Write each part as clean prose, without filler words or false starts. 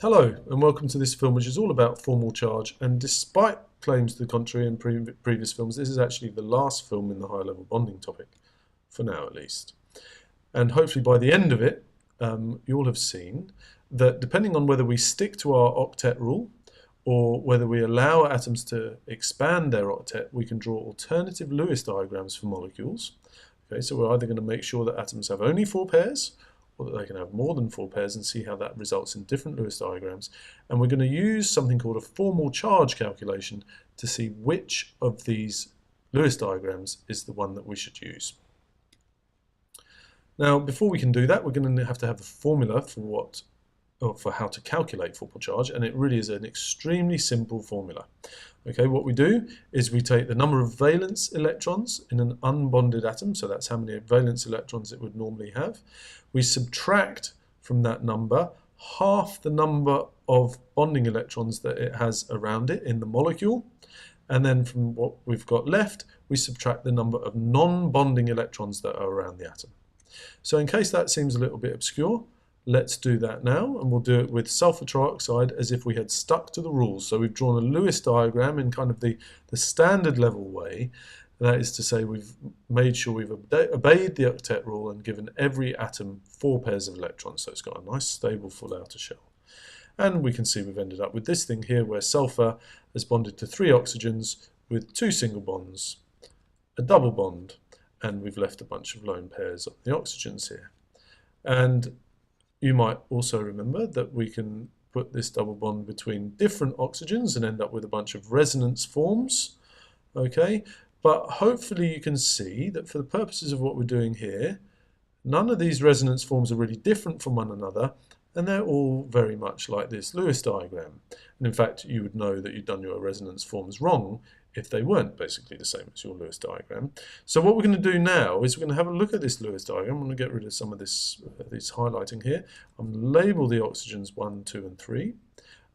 Hello and welcome to this film, which is all about formal charge, and despite claims to the contrary in previous films, this is actually the last film in the higher level bonding topic, for now at least. And hopefully by the end of it, you all have seen that depending on whether we stick to our octet rule or whether we allow atoms to expand their octet, we can draw alternative Lewis diagrams for molecules. Okay, so we're either going to make sure that atoms have only 4 pairs, or that they can have more than 4 pairs, and see how that results in different Lewis diagrams. And we're going to use something called a formal charge calculation to see which of these Lewis diagrams is the one that we should use. Now, before we can do that, we're going to have a formula for how to calculate formal charge, and it really is an extremely simple formula. Okay, what we do is we take the number of valence electrons in an unbonded atom, so that's how many valence electrons it would normally have. We subtract from that number half the number of bonding electrons that it has around it in the molecule, and then from what we've got left, we subtract the number of non-bonding electrons that are around the atom. So in case that seems a little bit obscure, let's do that now, and we'll do it with sulfur trioxide as if we had stuck to the rules. So we've drawn a Lewis diagram in kind of the standard level way. That is to say, we've made sure we've obeyed the octet rule and given every atom 4 pairs of electrons. So it's got a nice stable full outer shell. And we can see we've ended up with this thing here where sulfur has bonded to 3 oxygens with 2 single bonds, a double bond, and we've left a bunch of lone pairs of the oxygens here. And you might also remember that we can put this double bond between different oxygens and end up with a bunch of resonance forms. Okay, but hopefully you can see that for the purposes of what we're doing here, none of these resonance forms are really different from one another, and they're all very much like this Lewis diagram. And in fact, you would know that you've done your resonance forms wrong if they weren't basically the same as your Lewis diagram. So what we're going to do now is we're going to have a look at this Lewis diagram. I'm going to get rid of some of this highlighting here. I'm going to label the oxygens 1, 2, and 3.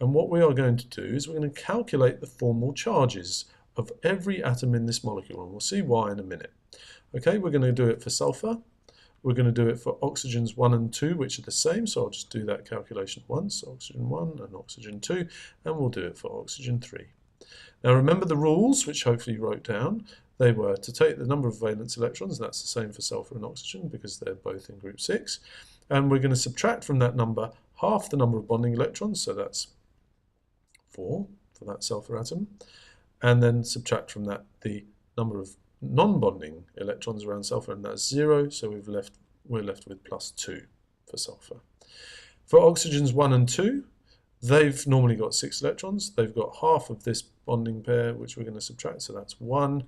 And what we are going to do is we're going to calculate the formal charges of every atom in this molecule, and we'll see why in a minute. Okay, we're going to do it for sulfur. We're going to do it for oxygens 1 and 2, which are the same, so I'll just do that calculation once, oxygen 1 and oxygen 2, and we'll do it for oxygen 3. Now remember the rules, which hopefully you wrote down. They were to take the number of valence electrons, and that's the same for sulfur and oxygen because they're both in group 6, and we're going to subtract from that number half the number of bonding electrons, so that's 4 for that sulfur atom, and then subtract from that the number of non-bonding electrons around sulfur, and that's 0, so we're left with plus 2 for sulfur. For oxygens 1 and 2, they've normally got 6 electrons. They've got half of this bonding pair, which we're going to subtract, so that's 1,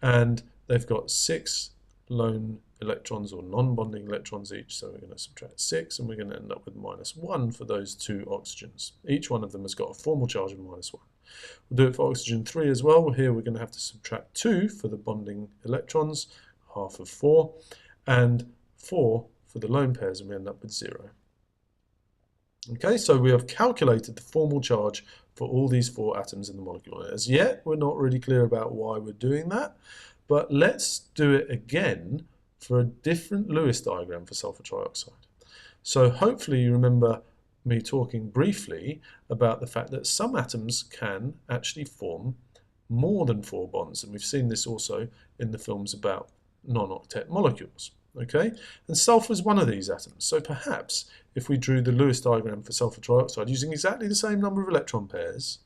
and they've got 6 lone electrons or non-bonding electrons each, so we're going to subtract 6, and we're going to end up with minus 1 for those 2 oxygens. Each one of them has got a formal charge of minus 1. We'll do it for oxygen 3 as well. Here we're going to have to subtract 2 for the bonding electrons, half of 4, and 4 for the lone pairs, and we end up with 0. Okay, so we have calculated the formal charge for all these 4 atoms in the molecule. As yet, we're not really clear about why we're doing that, but let's do it again for a different Lewis diagram for sulfur trioxide. So hopefully you remember me talking briefly about the fact that some atoms can actually form more than 4 bonds, and we've seen this also in the films about non-octet molecules. Okay, and sulfur is one of these atoms. So perhaps if we drew the Lewis diagram for sulfur trioxide using exactly the same number of electron pairs,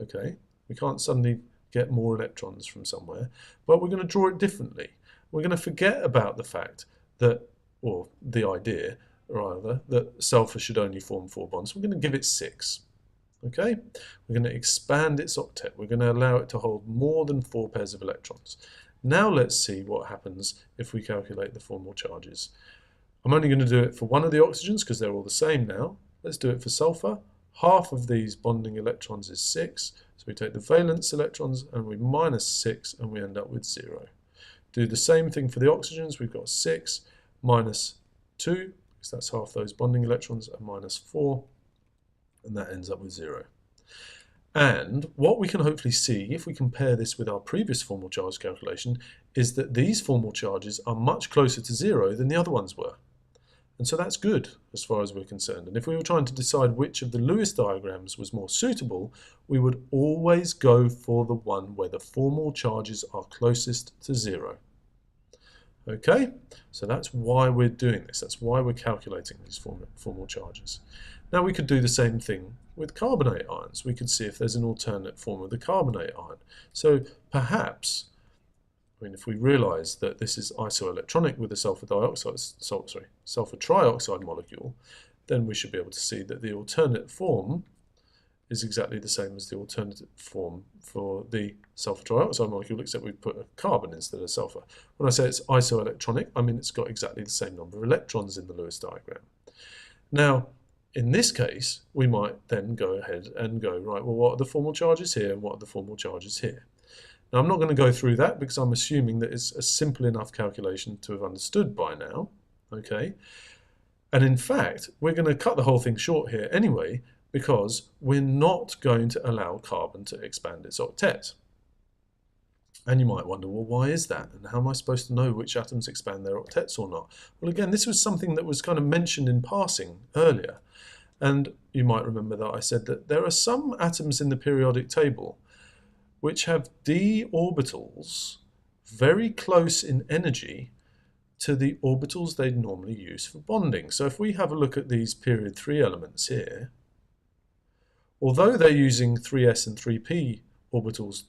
okay, we can't suddenly get more electrons from somewhere, but we're going to draw it differently. We're going to forget about the fact that, or the idea rather, that sulfur should only form 4 bonds. We're going to give it 6. Okay, we're going to expand its octet. We're going to allow it to hold more than 4 pairs of electrons. Now let's see what happens if we calculate the formal charges. I'm only going to do it for one of the oxygens because they're all the same now. Let's do it for sulfur. Half of these bonding electrons is 6. So we take the valence electrons and we minus 6 and we end up with 0. Do the same thing for the oxygens. We've got 6 minus 2, because that's half those bonding electrons, and minus 4, and that ends up with 0. And what we can hopefully see, if we compare this with our previous formal charge calculation, is that these formal charges are much closer to 0 than the other ones were. And so that's good as far as we're concerned. And if we were trying to decide which of the Lewis diagrams was more suitable, we would always go for the one where the formal charges are closest to zero. Okay, so that's why we're doing this. That's why we're calculating these formal charges. Now we could do the same thing with carbonate ions. We could see if there's an alternate form of the carbonate ion. So perhaps, if we realise that this is isoelectronic with a sulfur trioxide molecule, then we should be able to see that the alternate form is exactly the same as the alternative form for the sulfur trioxide molecule, except we put a carbon instead of sulfur. When I say it's isoelectronic, I mean it's got exactly the same number of electrons in the Lewis diagram. Now, in this case, we might then go ahead and go, right, well, what are the formal charges here and what are the formal charges here? Now, I'm not going to go through that because I'm assuming that it's a simple enough calculation to have understood by now, okay? And in fact, we're going to cut the whole thing short here anyway, because we're not going to allow carbon to expand its octet. And you might wonder, well, why is that? And how am I supposed to know which atoms expand their octets or not? Well, again, this was something that was kind of mentioned in passing earlier. And you might remember that I said that there are some atoms in the periodic table which have d orbitals very close in energy to the orbitals they'd normally use for bonding. So if we have a look at these period 3 elements here, although they're using 3s and 3p orbitals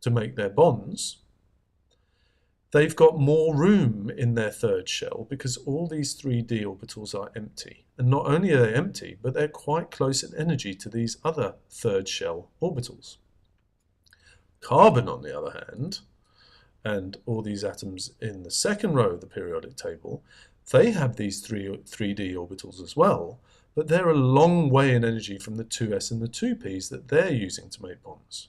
to make their bonds, they've got more room in their third shell because all these 3d orbitals are empty. And not only are they empty, but they're quite close in energy to these other third shell orbitals. Carbon, on the other hand, and all these atoms in the second row of the periodic table, they have these 3d orbitals as well, but they're a long way in energy from the 2s and the 2p's that they're using to make bonds.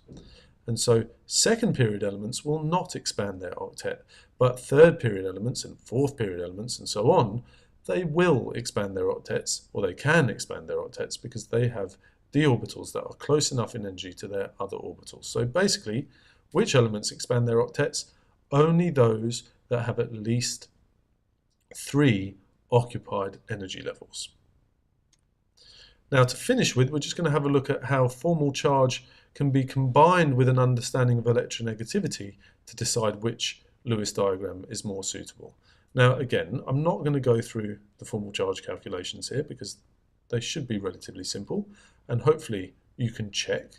And so second period elements will not expand their octet, but third period elements and fourth period elements and so on, they will expand their octets, or they can expand their octets because they have d orbitals that are close enough in energy to their other orbitals. So basically, which elements expand their octets? Only those that have at least 3 occupied energy levels. Now, to finish with, we're just going to have a look at how formal charge can be combined with an understanding of electronegativity to decide which Lewis diagram is more suitable. Now, again, I'm not going to go through the formal charge calculations here because they should be relatively simple, and hopefully you can check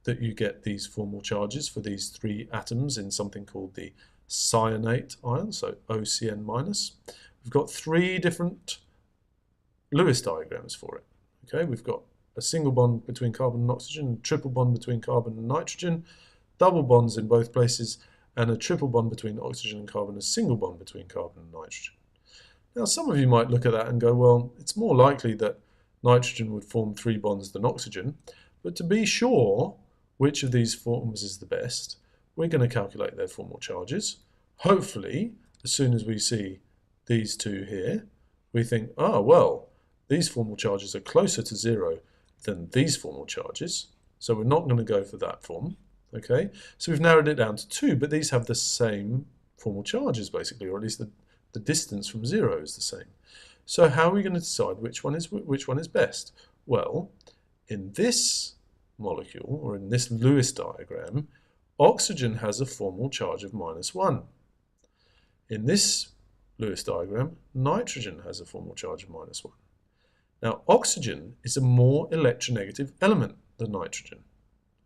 that you get these formal charges for these 3 atoms in something called the cyanate ion, so OCN-. We've got 3 different Lewis diagrams for it. Okay, we've got a single bond between carbon and oxygen, a triple bond between carbon and nitrogen, double bonds in both places, and a triple bond between oxygen and carbon, a single bond between carbon and nitrogen. Now, some of you might look at that and go, well, it's more likely that nitrogen would form 3 bonds than oxygen, but to be sure which of these forms is the best, we're going to calculate their formal charges. Hopefully, as soon as we see these 2 here, we think, oh, well, these formal charges are closer to 0 than these formal charges, so we're not going to go for that form. Okay, so we've narrowed it down to 2, but these have the same formal charges basically, or at least the distance from 0 is the same. So how are we going to decide which one is best? Well, in this molecule, or in this Lewis diagram, oxygen has a formal charge of -1. In this Lewis diagram, nitrogen has a formal charge of -1. Now, oxygen is a more electronegative element than nitrogen.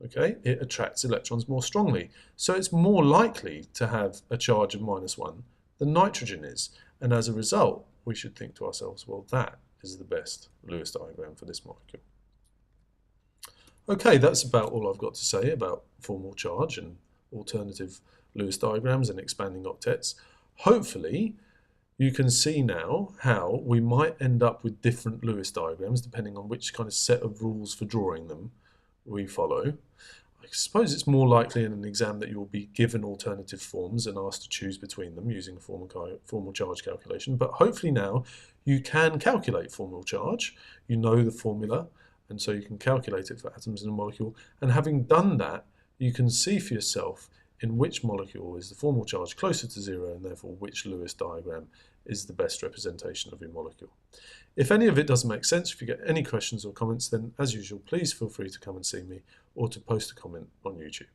Okay, it attracts electrons more strongly, so it's more likely to have a charge of -1 than nitrogen is, and as a result, we should think to ourselves, well, that is the best Lewis diagram for this molecule. Okay, that's about all I've got to say about formal charge and alternative Lewis diagrams and expanding octets. Hopefully, you can see now how we might end up with different Lewis diagrams depending on which kind of set of rules for drawing them we follow. I suppose it's more likely in an exam that you will be given alternative forms and asked to choose between them using a formal charge calculation, but hopefully now you can calculate formal charge. You know the formula, and so you can calculate it for atoms in a molecule, and having done that, you can see for yourself in which molecule is the formal charge closer to zero, and therefore which Lewis diagram is the best representation of your molecule. If any of it doesn't make sense, if you get any questions or comments, then as usual, please feel free to come and see me or to post a comment on YouTube.